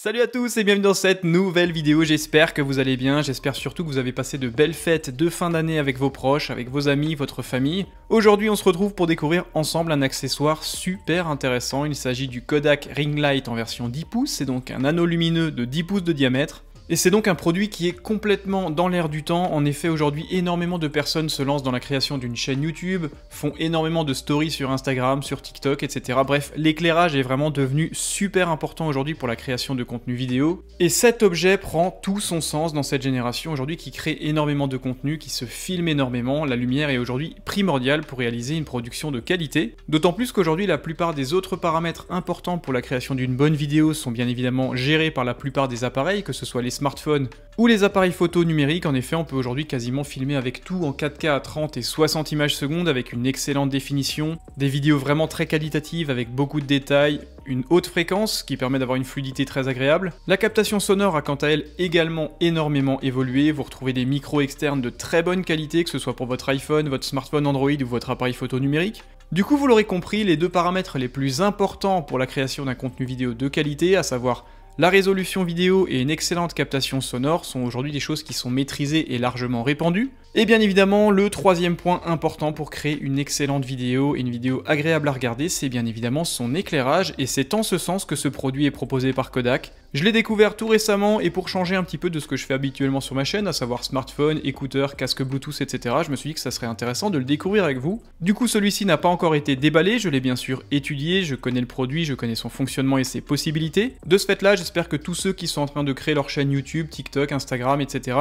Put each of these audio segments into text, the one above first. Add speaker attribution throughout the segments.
Speaker 1: Salut à tous et bienvenue dans cette nouvelle vidéo, j'espère que vous allez bien, j'espère surtout que vous avez passé de belles fêtes de fin d'année avec vos proches, avec vos amis, votre famille. Aujourd'hui on se retrouve pour découvrir ensemble un accessoire super intéressant, il s'agit du Kodak Ring Light en version 10 pouces, c'est donc un anneau lumineux de 10 pouces de diamètre. Et c'est donc un produit qui est complètement dans l'air du temps. En effet, aujourd'hui, énormément de personnes se lancent dans la création d'une chaîne YouTube, font énormément de stories sur Instagram, sur TikTok, etc. Bref, l'éclairage est vraiment devenu super important aujourd'hui pour la création de contenu vidéo. Et cet objet prend tout son sens dans cette génération aujourd'hui qui crée énormément de contenu, qui se filme énormément. La lumière est aujourd'hui primordiale pour réaliser une production de qualité. D'autant plus qu'aujourd'hui, la plupart des autres paramètres importants pour la création d'une bonne vidéo sont bien évidemment gérés par la plupart des appareils, que ce soit les smartphones ou les appareils photo numériques. En effet, on peut aujourd'hui quasiment filmer avec tout en 4K à 30 et 60 images secondes avec une excellente définition, des vidéos vraiment très qualitatives avec beaucoup de détails, une haute fréquence qui permet d'avoir une fluidité très agréable. La captation sonore a quant à elle également énormément évolué, vous retrouvez des micros externes de très bonne qualité, que ce soit pour votre iPhone, votre smartphone Android ou votre appareil photo numérique. Du coup, vous l'aurez compris, les deux paramètres les plus importants pour la création d'un contenu vidéo de qualité, à savoir la résolution vidéo et une excellente captation sonore, sont aujourd'hui des choses qui sont maîtrisées et largement répandues. Et bien évidemment, le troisième point important pour créer une excellente vidéo et une vidéo agréable à regarder, c'est bien évidemment son éclairage, et c'est en ce sens que ce produit est proposé par Kodak. Je l'ai découvert tout récemment, et pour changer un petit peu de ce que je fais habituellement sur ma chaîne, à savoir smartphone, écouteurs, casque Bluetooth, etc., je me suis dit que ça serait intéressant de le découvrir avec vous. Du coup, celui-ci n'a pas encore été déballé, je l'ai bien sûr étudié, je connais le produit, je connais son fonctionnement et ses possibilités. De ce fait-là, j'espère que tous ceux qui sont en train de créer leur chaîne YouTube, TikTok, Instagram, etc.,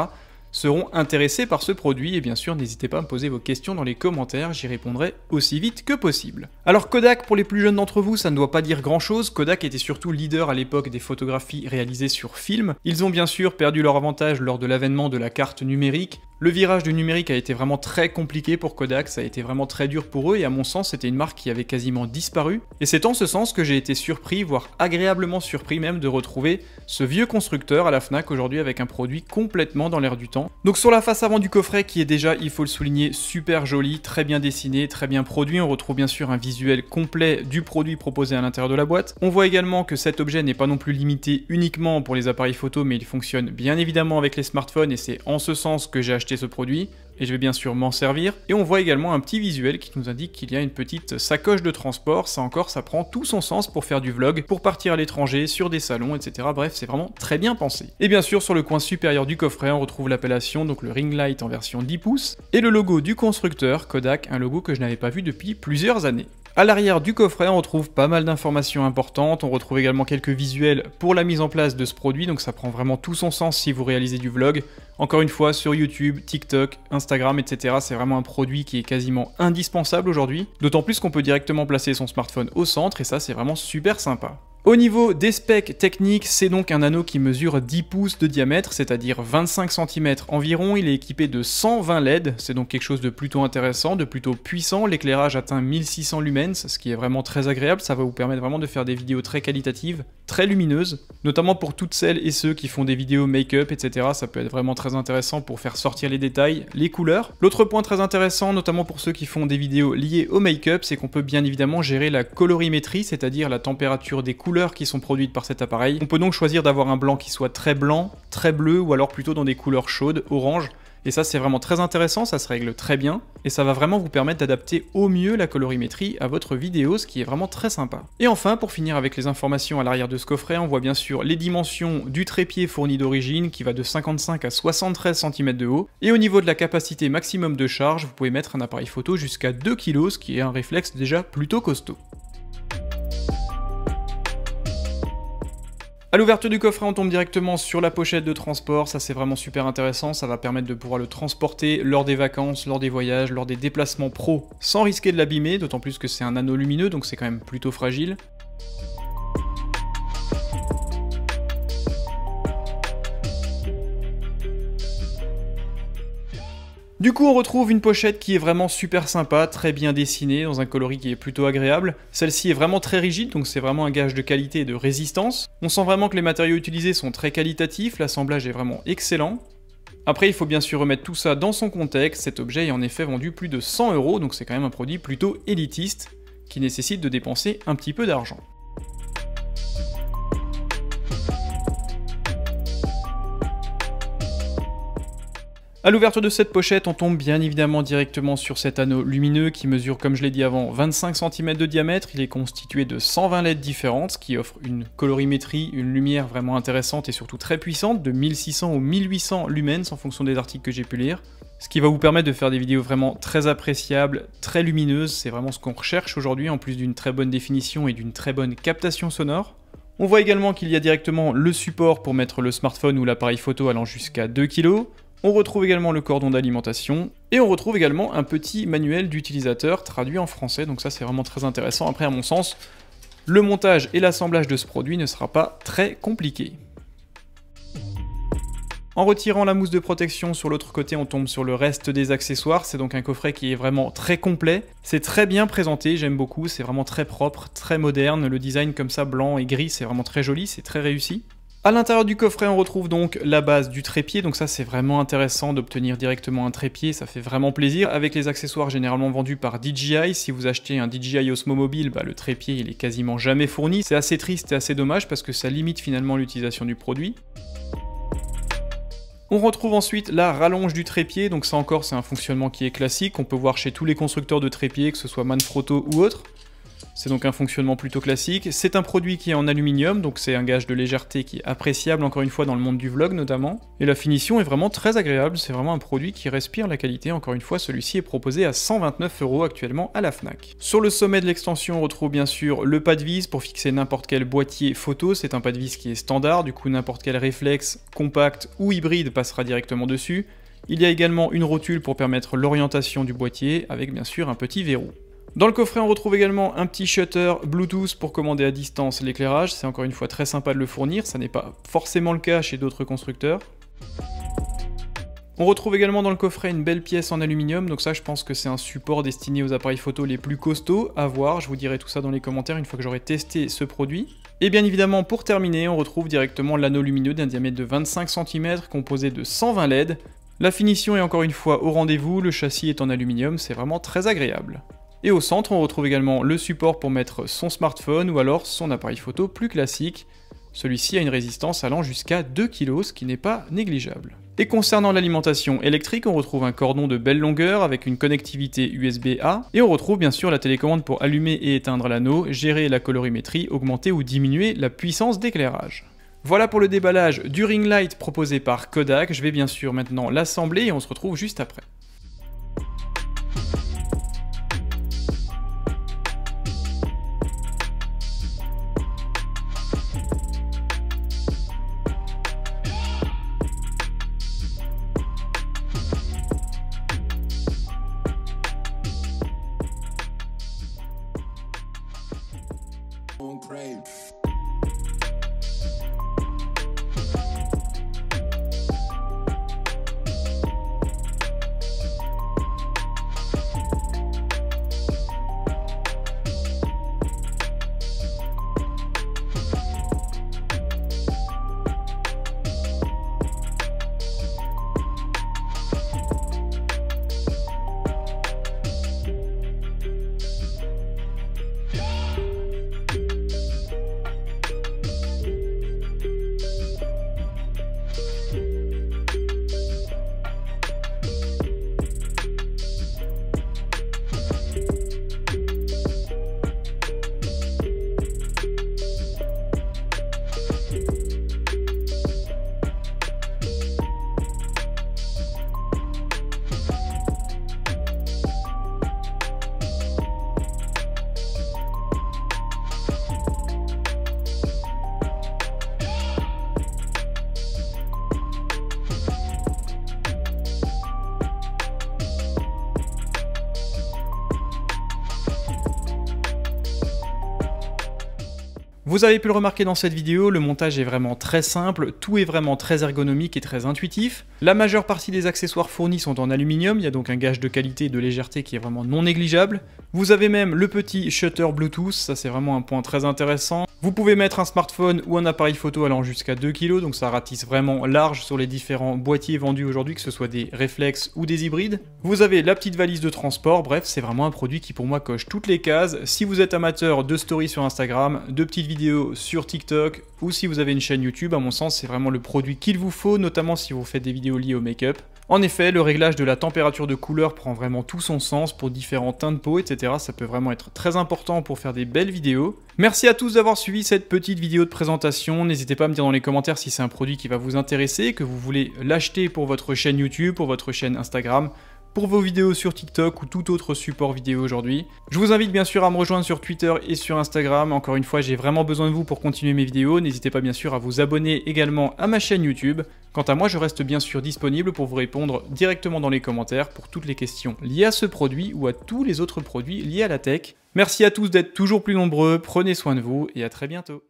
Speaker 1: seront intéressés par ce produit, et bien sûr n'hésitez pas à me poser vos questions dans les commentaires, j'y répondrai aussi vite que possible. Alors Kodak, pour les plus jeunes d'entre vous, ça ne doit pas dire grand chose, Kodak était surtout leader à l'époque des photographies réalisées sur film. Ils ont bien sûr perdu leur avantage lors de l'avènement de la carte numérique. Le virage du numérique a été vraiment très compliqué pour Kodak, ça a été vraiment très dur pour eux, et à mon sens c'était une marque qui avait quasiment disparu. Et c'est en ce sens que j'ai été surpris, voire agréablement surpris même, de retrouver ce vieux constructeur à la Fnac aujourd'hui avec un produit complètement dans l'air du temps. Donc sur la face avant du coffret, qui est déjà, il faut le souligner, super joli, très bien dessiné, très bien produit, on retrouve bien sûr un visuel complet du produit proposé à l'intérieur de la boîte. On voit également que cet objet n'est pas non plus limité uniquement pour les appareils photo, mais il fonctionne bien évidemment avec les smartphones, et c'est en ce sens que j'ai acheté ce produit, et je vais bien sûr m'en servir. Et on voit également un petit visuel qui nous indique qu'il y a une petite sacoche de transport, ça encore ça prend tout son sens pour faire du vlog, pour partir à l'étranger, sur des salons, etc. Bref, c'est vraiment très bien pensé. Et bien sûr, sur le coin supérieur du coffret, on retrouve l'appellation, donc le Ring Light en version 10 pouces, et le logo du constructeur, Kodak, un logo que je n'avais pas vu depuis plusieurs années. À l'arrière du coffret, on retrouve pas mal d'informations importantes, on retrouve également quelques visuels pour la mise en place de ce produit, donc ça prend vraiment tout son sens si vous réalisez du vlog. Encore une fois, sur YouTube, TikTok, Instagram, etc., c'est vraiment un produit qui est quasiment indispensable aujourd'hui, d'autant plus qu'on peut directement placer son smartphone au centre, et ça c'est vraiment super sympa. Au niveau des specs techniques, c'est donc un anneau qui mesure 10 pouces de diamètre, c'est-à-dire 25 cm environ. Il est équipé de 120 LED, c'est donc quelque chose de plutôt intéressant, de plutôt puissant. L'éclairage atteint 1600 lumens, ce qui est vraiment très agréable. Ça va vous permettre vraiment de faire des vidéos très qualitatives, très lumineuses, notamment pour toutes celles et ceux qui font des vidéos make-up, etc. Ça peut être vraiment très intéressant pour faire sortir les détails, les couleurs. L'autre point très intéressant, notamment pour ceux qui font des vidéos liées au make-up, c'est qu'on peut bien évidemment gérer la colorimétrie, c'est-à-dire la température des couleurs qui sont produites par cet appareil. On peut donc choisir d'avoir un blanc qui soit très blanc, très bleu, ou alors plutôt dans des couleurs chaudes, orange. Et ça c'est vraiment très intéressant, ça se règle très bien, et ça va vraiment vous permettre d'adapter au mieux la colorimétrie à votre vidéo, ce qui est vraiment très sympa. Et enfin, pour finir avec les informations à l'arrière de ce coffret, on voit bien sûr les dimensions du trépied fourni d'origine, qui va de 55 à 73 cm de haut, et au niveau de la capacité maximum de charge, vous pouvez mettre un appareil photo jusqu'à 2 kg, ce qui est un réflexe déjà plutôt costaud. À l'ouverture du coffret, on tombe directement sur la pochette de transport, ça c'est vraiment super intéressant, ça va permettre de pouvoir le transporter lors des vacances, lors des voyages, lors des déplacements pro, sans risquer de l'abîmer, d'autant plus que c'est un anneau lumineux, donc c'est quand même plutôt fragile. Du coup, on retrouve une pochette qui est vraiment super sympa, très bien dessinée, dans un coloris qui est plutôt agréable. Celle-ci est vraiment très rigide, donc c'est vraiment un gage de qualité et de résistance. On sent vraiment que les matériaux utilisés sont très qualitatifs, l'assemblage est vraiment excellent. Après, il faut bien sûr remettre tout ça dans son contexte, cet objet est en effet vendu plus de 100 €, donc c'est quand même un produit plutôt élitiste, qui nécessite de dépenser un petit peu d'argent. À l'ouverture de cette pochette, on tombe bien évidemment directement sur cet anneau lumineux qui mesure, comme je l'ai dit avant, 25 cm de diamètre. Il est constitué de 120 LED différentes, ce qui offre une colorimétrie, une lumière vraiment intéressante et surtout très puissante, de 1600 ou 1800 lumens en fonction des articles que j'ai pu lire. Ce qui va vous permettre de faire des vidéos vraiment très appréciables, très lumineuses, c'est vraiment ce qu'on recherche aujourd'hui, en plus d'une très bonne définition et d'une très bonne captation sonore. On voit également qu'il y a directement le support pour mettre le smartphone ou l'appareil photo allant jusqu'à 2 kg. On retrouve également le cordon d'alimentation, et on retrouve également un petit manuel d'utilisateur traduit en français, donc ça c'est vraiment très intéressant. Après, à mon sens, le montage et l'assemblage de ce produit ne sera pas très compliqué. En retirant la mousse de protection sur l'autre côté, on tombe sur le reste des accessoires. C'est donc un coffret qui est vraiment très complet. C'est très bien présenté, j'aime beaucoup, c'est vraiment très propre, très moderne. Le design comme ça, blanc et gris, c'est vraiment très joli, c'est très réussi. À l'intérieur du coffret, on retrouve donc la base du trépied, donc ça c'est vraiment intéressant d'obtenir directement un trépied, ça fait vraiment plaisir. Avec les accessoires généralement vendus par DJI, si vous achetez un DJI Osmo Mobile, le trépied il est quasiment jamais fourni. C'est assez triste et assez dommage parce que ça limite finalement l'utilisation du produit. On retrouve ensuite la rallonge du trépied, donc ça encore c'est un fonctionnement qui est classique, on peut voir chez tous les constructeurs de trépieds, que ce soit Manfrotto ou autre. C'est donc un fonctionnement plutôt classique. C'est un produit qui est en aluminium, donc c'est un gage de légèreté qui est appréciable encore une fois dans le monde du vlog notamment. Et la finition est vraiment très agréable, c'est vraiment un produit qui respire la qualité. Encore une fois, celui-ci est proposé à 129 € actuellement à la Fnac. Sur le sommet de l'extension, on retrouve bien sûr le pas de vis pour fixer n'importe quel boîtier photo. C'est un pas de vis qui est standard, du coup n'importe quel réflexe, compact ou hybride passera directement dessus. Il y a également une rotule pour permettre l'orientation du boîtier, avec bien sûr un petit verrou. Dans le coffret, on retrouve également un petit shutter Bluetooth pour commander à distance l'éclairage. C'est encore une fois très sympa de le fournir, ça n'est pas forcément le cas chez d'autres constructeurs. On retrouve également dans le coffret une belle pièce en aluminium, donc ça je pense que c'est un support destiné aux appareils photo les plus costauds, à voir, je vous dirai tout ça dans les commentaires une fois que j'aurai testé ce produit. Et bien évidemment, pour terminer, on retrouve directement l'anneau lumineux d'un diamètre de 25 cm composé de 120 LED. La finition est encore une fois au rendez-vous, le châssis est en aluminium, c'est vraiment très agréable. Et au centre, on retrouve également le support pour mettre son smartphone ou alors son appareil photo plus classique. Celui-ci a une résistance allant jusqu'à 2 kg, ce qui n'est pas négligeable. Et concernant l'alimentation électrique, on retrouve un cordon de belle longueur avec une connectivité USB-A, et on retrouve bien sûr la télécommande pour allumer et éteindre l'anneau, gérer la colorimétrie, augmenter ou diminuer la puissance d'éclairage. Voilà pour le déballage du ring light proposé par Kodak, je vais bien sûr maintenant l'assembler et on se retrouve juste après. Vous avez pu le remarquer dans cette vidéo, le montage est vraiment très simple, tout est vraiment très ergonomique et très intuitif. La majeure partie des accessoires fournis sont en aluminium, il y a donc un gage de qualité et de légèreté qui est vraiment non négligeable. Vous avez même le petit shutter Bluetooth, ça c'est vraiment un point très intéressant. Vous pouvez mettre un smartphone ou un appareil photo allant jusqu'à 2 kg, donc ça ratisse vraiment large sur les différents boîtiers vendus aujourd'hui, que ce soit des réflexes ou des hybrides. Vous avez la petite valise de transport, bref, c'est vraiment un produit qui pour moi coche toutes les cases. Si vous êtes amateur de stories sur Instagram, de petites vidéos sur TikTok, ou si vous avez une chaîne YouTube, à mon sens, c'est vraiment le produit qu'il vous faut, notamment si vous faites des vidéos liées au make-up. En effet, le réglage de la température de couleur prend vraiment tout son sens pour différents teints de peau, etc. Ça peut vraiment être très important pour faire des belles vidéos. Merci à tous d'avoir suivi cette petite vidéo de présentation. N'hésitez pas à me dire dans les commentaires si c'est un produit qui va vous intéresser, que vous voulez l'acheter pour votre chaîne YouTube, pour votre chaîne Instagram, pour vos vidéos sur TikTok ou tout autre support vidéo aujourd'hui. Je vous invite bien sûr à me rejoindre sur Twitter et sur Instagram. Encore une fois, j'ai vraiment besoin de vous pour continuer mes vidéos. N'hésitez pas bien sûr à vous abonner également à ma chaîne YouTube. Quant à moi, je reste bien sûr disponible pour vous répondre directement dans les commentaires pour toutes les questions liées à ce produit ou à tous les autres produits liés à la tech. Merci à tous d'être toujours plus nombreux, prenez soin de vous et à très bientôt.